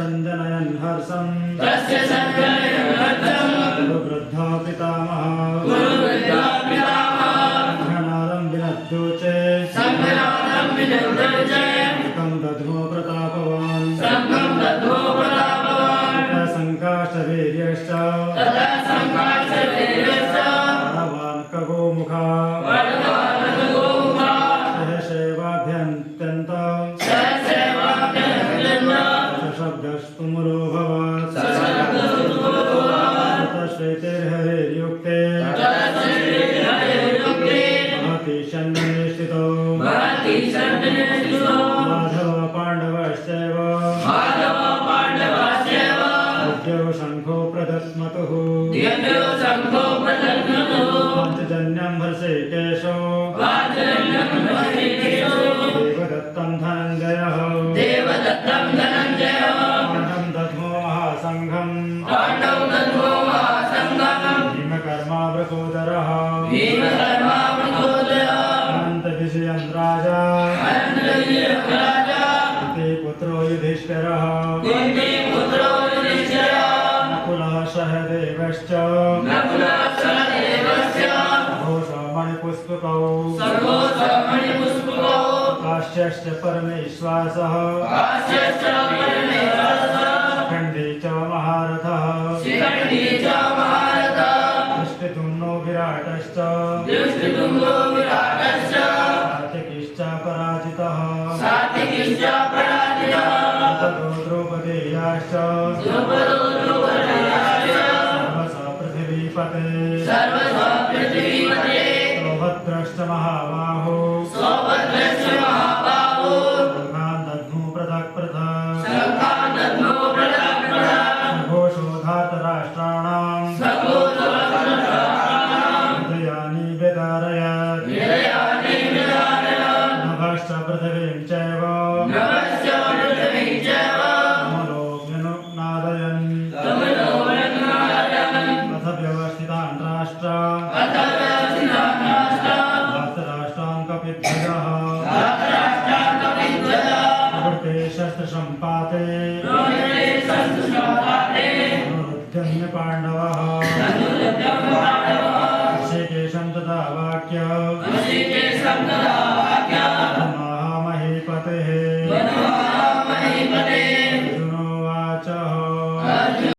सञ्जनयन् हर्षं गुरुवृद्धो पितामहः सङ्घनादं विनद्योचे एकं दध्मो प्रतापवान् तथा संकाशवीर्यश्च बलवान् खगोमुखः शब्दस्तुमुरोभवत् श्वेतेर्हरेर्युक्ते महति षण्णनिष्ठितो माधव पाण्डवश्चैव उद्यो शङ्खो प्रदत्मतुः पञ्चजन्यं हर्षिकेशो देवदत्तं धनञ्जयः भीमकर्मावृकोदरः अनन्तविजयं राजा इति पुत्रो युधिष्ठिरः नकुलः सहदेवश्च घोषमणिपुष्पकौ काश्यश्च परमेश्वासः शिखण्डी च महारथः दृष्टितुम्नो विराटश्च सात्विकिश्च पराजितः ततो द्रौपदेयाश्च सर्वसा पृथिवीपते सौभद्रश्च महाबाहो शङ्खान् दध्मुः पृथक् पृथक् घोषो धार्तराष्ट्राणां हृदयानि व्यधारयत् नभश्च पृथिवीं चैव